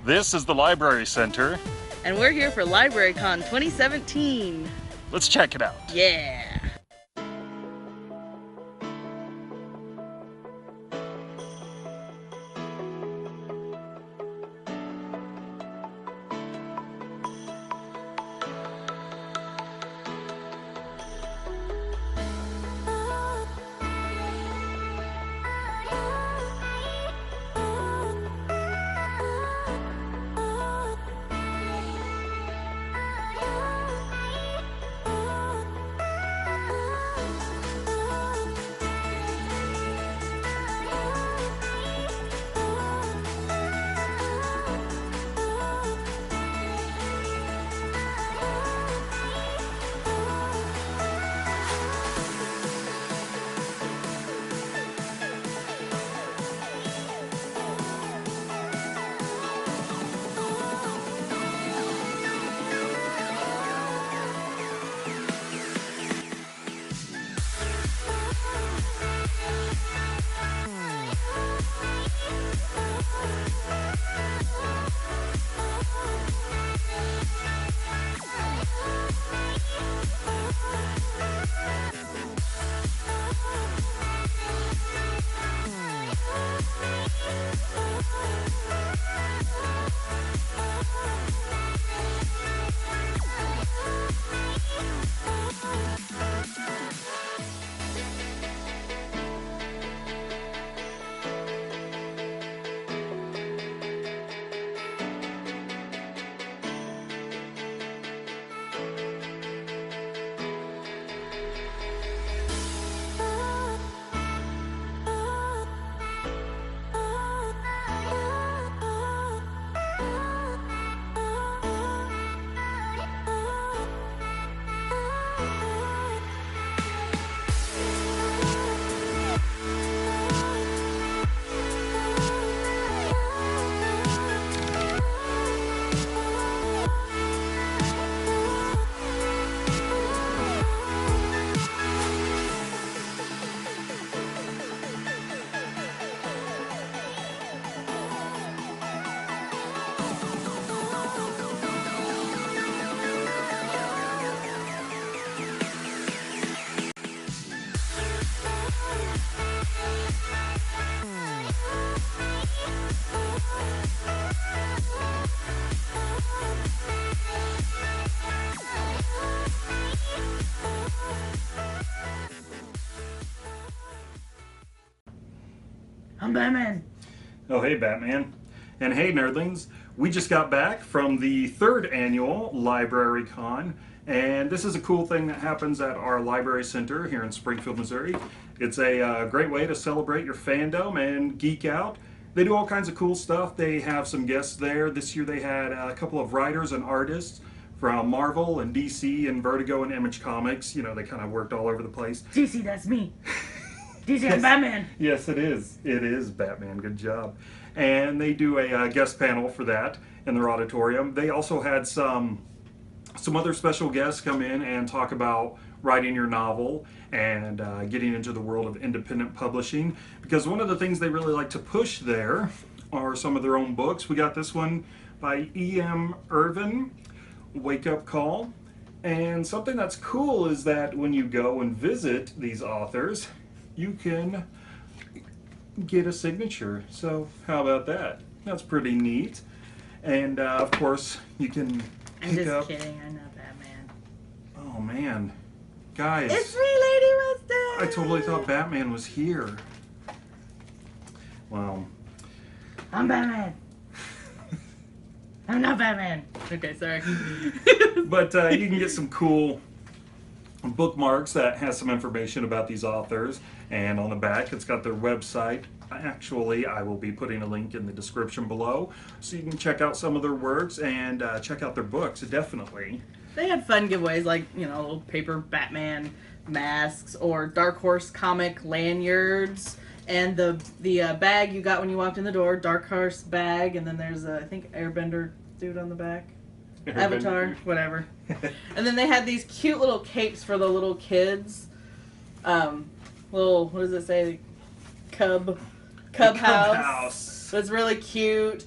This is the Library Center. And we're here for LibraryCon 2017. Let's check it out. Yeah. I'm Batman. Oh, hey, Batman. And hey, nerdlings. We just got back from the 3rd annual LibraryCon, and this is a cool thing that happens at our library center here in Springfield, Missouri. It's a great way to celebrate your fandom and geek out. They do all kinds of cool stuff. They have some guests there. This year they had a couple of writers and artists from Marvel and DC and Vertigo and Image Comics. You know, they kind of worked all over the place. DC, that's me. DC, Yes. I'm Batman. Yes, it is. It is Batman. Good job. And they do a guest panel for that in their auditorium. They also had some other special guests come in and talk about writing your novel and getting into the world of independent publishing. Because one of the things they really like to push there are some of their own books. We got this one by E.M. Irvin, Wake Up Call. And something that's cool is that when you go and visit these authors, you can get a signature. So how about that? That's pretty neat. And of course you can I'm pick just up. kidding. I'm not Batman. Oh man, guys! It's me, Lady Wisdom. I totally thought Batman was here. Wow. I'm Batman. I'm not Batman. Okay, sorry. But you can get some cool bookmarks that has some information about these authors, and on the back it's got their website. Actually, I will be putting a link in the description below so you can check out some of their works and check out their books, definitely. They had fun giveaways like, you know, little paper Batman masks or Dark Horse comic lanyards, and the bag you got when you walked in the door, Dark Horse bag, and then there's I think Airbender dude on the back. Avatar, whatever. And then they had these cute little capes for the little kids. Little, what does it say? Cub house. House. So it's really cute.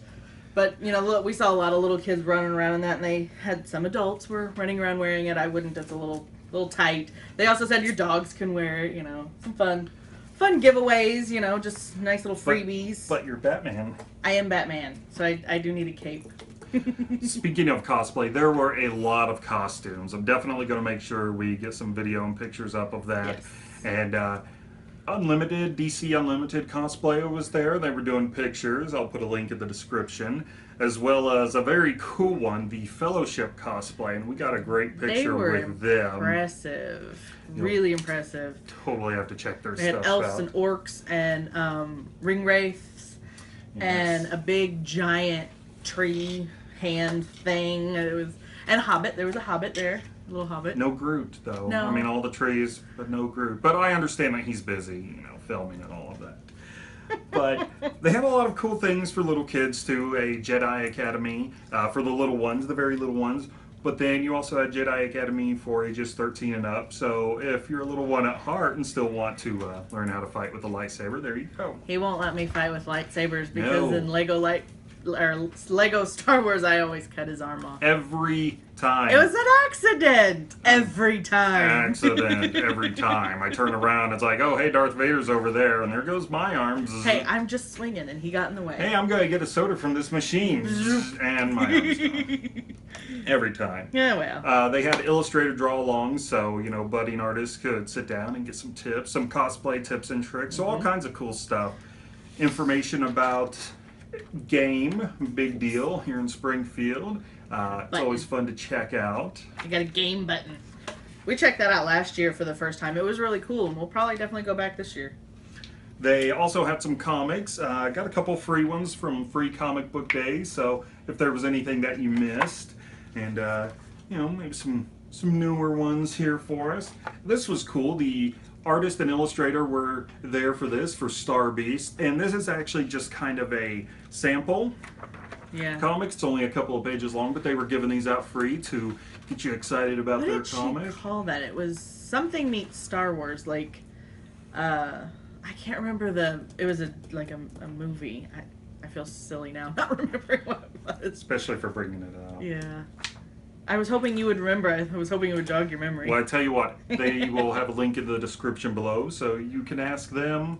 But, you know, look, we saw a lot of little kids running around in that, and they had some adults were running around wearing it. I wouldn't. It's a little tight. They also said your dogs can wear it, you know. Some fun giveaways, you know, just nice little freebies. But you're Batman. I am Batman, so I do need a cape. Speaking of cosplay, there were a lot of costumes. I'm definitely going to make sure we get some video and pictures up of that. Yes. And DC Unlimited Cosplay was there. They were doing pictures. I'll put a link in the description. As well as a very cool one, the Fellowship Cosplay. And we got a great picture with them. Impressive. Really impressive. Totally have to check their They stuff had elves out. and orcs and ring wraiths and a big giant tree hand thing. And Hobbit. There was a Hobbit there. A little Hobbit. No Groot, though. No. I mean, all the trees, but no Groot. But I understand that he's busy, you know, filming and all of that. But they have a lot of cool things for little kids, too. A Jedi Academy for the little ones, the very little ones. But then you also had Jedi Academy for ages 13 and up. So if you're a little one at heart and still want to learn how to fight with a lightsaber, there you go. He won't let me fight with lightsabers because No. in Lego Star Wars, I always cut his arm off. Every time. It was an accident every time. Accident every time. I turn around, it's like, oh, hey, Darth Vader's over there, and there goes my arms. Hey, I'm just swinging, and he got in the way. Hey, I'm going to get a soda from this machine. And my arms gone. Every time. Yeah, well. They had illustrator draw-alongs, so, you know, budding artists could sit down and get some tips, some cosplay tips and tricks, so all kinds of cool stuff. Information about G.A.M.E, big deal here in Springfield. It's always fun to check out. You got a game button. We checked that out last year for the first time. It was really cool, and we'll probably definitely go back this year. They also had some comics. Got a couple free ones from Free Comic Book Day, so if there was anything that you missed, and you know, maybe some newer ones here for us. This was cool. The artist and illustrator were there for this, for Star Beast, and this is actually just kind of a sample Yeah. comic. It's only a couple of pages long, but they were giving these out free to get you excited about What their did comic. she call that? It was something meets Star Wars, like, I can't remember it was a movie. I feel silly now not remembering what it was. Especially for bringing it up. Yeah. I was hoping you would remember. I was hoping it would jog your memory. Well, I tell you what, they will have a link in the description below, so you can ask them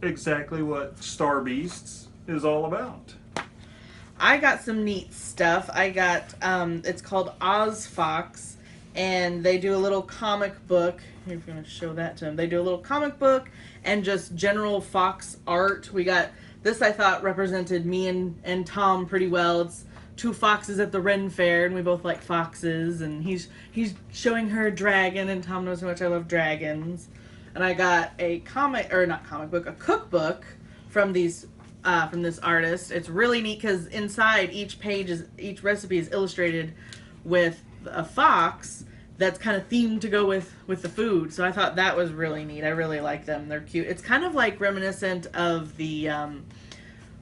exactly what Star Beasts is all about. I got some neat stuff. I got, it's called OzFox, and they do a little comic book. If you're going to show that to them. They do a little comic book and just general fox art. We got, this I thought represented me and Tom pretty well. It's two foxes at the Ren Fair, and we both like foxes, and he's showing her a dragon, and Tom knows how much I love dragons. And I got a a cookbook from this artist. It's really neat because inside each recipe is illustrated with a fox that's kind of themed to go with the food. So I thought that was really neat. I really like them. They're cute. It's kind of like reminiscent of the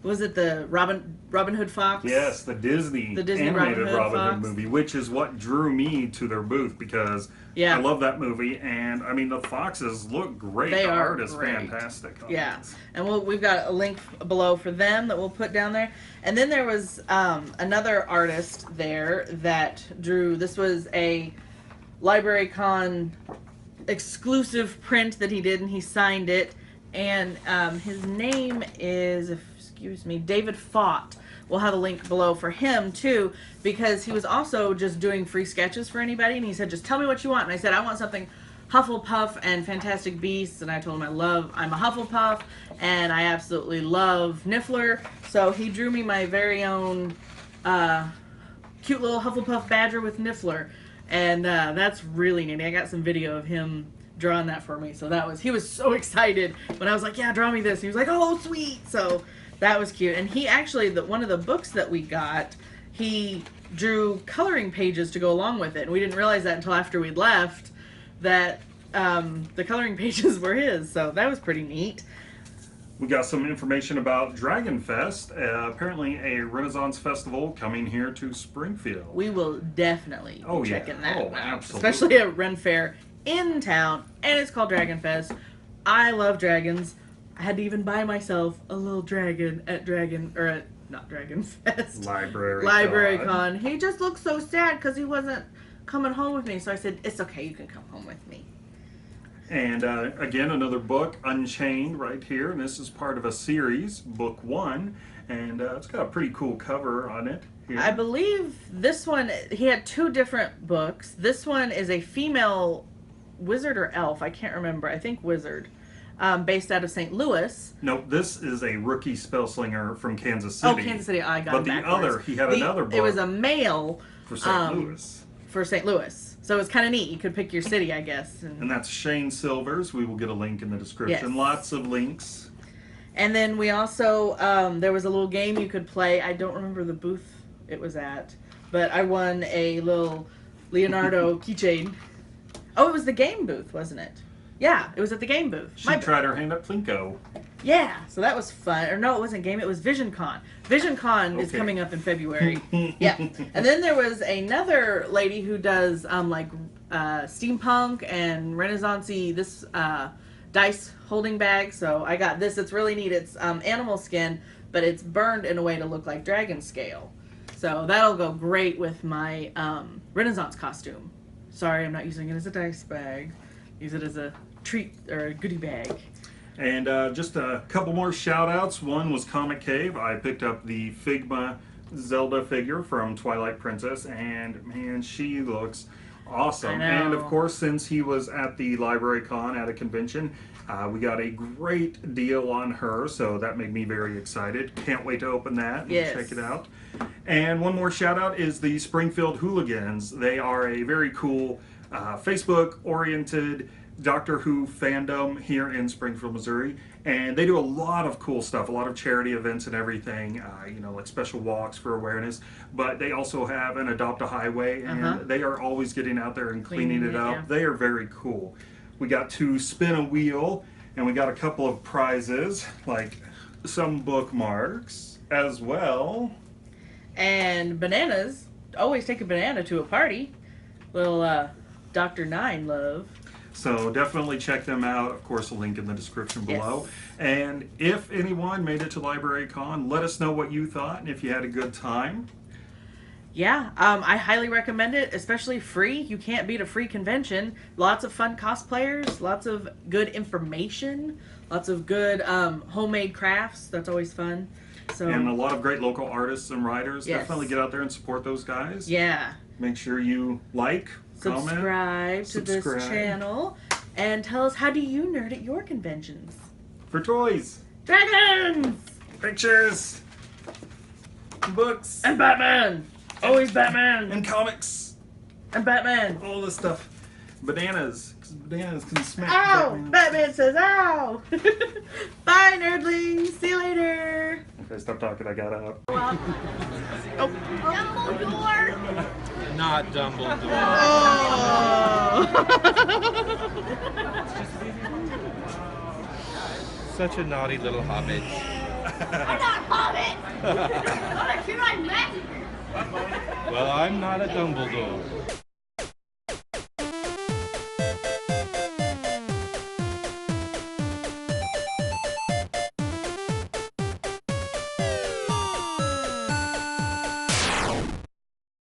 was it the Robin Hood Fox? Yes, the Disney animated Robin Hood movie, which is what drew me to their booth because I love that movie, and I mean the foxes look great. The art is fantastic. Yeah, and we've got a link below for them that we'll put down there. And then there was another artist there that drew. This was a LibraryCon exclusive print that he did, and he signed it. And his name is, David Faught. We'll have a link below for him too, because he was also just doing free sketches for anybody, and he said, just tell me what you want. And I said, I want something Hufflepuff and Fantastic Beasts, and I told him I'm a Hufflepuff, and I absolutely love Niffler. So he drew me my very own cute little Hufflepuff badger with Niffler, and that's really neat. I got some video of him drawing that for me, so he was so excited when I was like, yeah, draw me this. And he was like, oh, sweet. So that was cute. And he actually, one of the books that we got, he drew coloring pages to go along with it, and we didn't realize that until after we'd left, that the coloring pages were his. So that was pretty neat. We got some information about Dragonfest, apparently a Renaissance festival coming here to Springfield. We will definitely be checking that out, absolutely. especially at Ren Fair in town, and it's called Dragonfest. I love dragons. I had to even buy myself a little dragon at not Dragonfest. LibraryCon. He just looked so sad because he wasn't coming home with me. So I said, it's okay, you can come home with me. And again, another book, Unchained, right here. And this is part of a series, book 1. And it's got a pretty cool cover on it. Here. I believe this one, he had 2 different books. This one is a female wizard or elf, I can't remember. I think wizard. Based out of St. Louis. Nope, this is a rookie spellslinger from Kansas City. Oh, Kansas City, I got it backwards. backwards. But the other, he had another book. It was a male. For St. Louis. For St. Louis. So it's kind of neat. You could pick your city, I guess. And that's Shayne Silvers. We will get a link in the description. Yes. Lots of links. And then we also, there was a little game you could play. I don't remember the booth it was at. But I won a little Leonardo keychain. Oh, it was the game booth, wasn't it? Yeah, it was at the game booth. She tried her hand at Plinko. Yeah, so that was fun. Or no, it wasn't game, it was Visioncon. Visioncon is coming up in February. Yeah. And then there was another lady who does steampunk and Renaissance-y this dice holding bag. So I got this. It's really neat. It's animal skin, but it's burned in a way to look like dragon scale. So that'll go great with my Renaissance costume. Sorry, I'm not using it as a dice bag. Use it as a treat or a goodie bag. And just a couple more shout outs. One was Comic Cave. I picked up the Figma Zelda figure from Twilight Princess, and man, she looks awesome. And of course, since he was at the LibraryCon at a convention, we got a great deal on her, so that made me very excited. Can't wait to open that and check it out. And one more shout out is the Springfield Wholigans. They are a very cool Facebook-oriented Doctor Who fandom here in Springfield, Missouri, and they do a lot of cool stuff, a lot of charity events and everything, you know, like special walks for awareness, but they also have an Adopt a Highway, and they are always getting out there and cleaning it up. They are very cool. We got to spin a wheel, and we got a couple of prizes, like some bookmarks as well. And bananas. Always take a banana to a party. Little Dr. Nine love. So definitely check them out. Of course, a link in the description below. Yes. And if anyone made it to LibraryCon, let us know what you thought and if you had a good time. Yeah, I highly recommend it, especially free. You can't beat a free convention. Lots of fun cosplayers, lots of good information, lots of good homemade crafts. That's always fun. So, and a lot of great local artists and writers. Definitely get out there and support those guys. Yeah. Make sure you like, subscribe to this channel, and tell us, how do you nerd at your conventions? For toys, dragons, pictures, books, and Batman. Always Batman. And comics. And Batman. All this stuff. Bananas. Because bananas can smack Ow! Batman. Batman says ow! Bye, nerdlings. See you later. Okay, stop talking. I got out. Oh. Dumbledore! Not Dumbledore. Oh. Such a naughty little hobbit. I'm not Hobbit! I'm not sure I met. Well, I'm not a Dumbledore.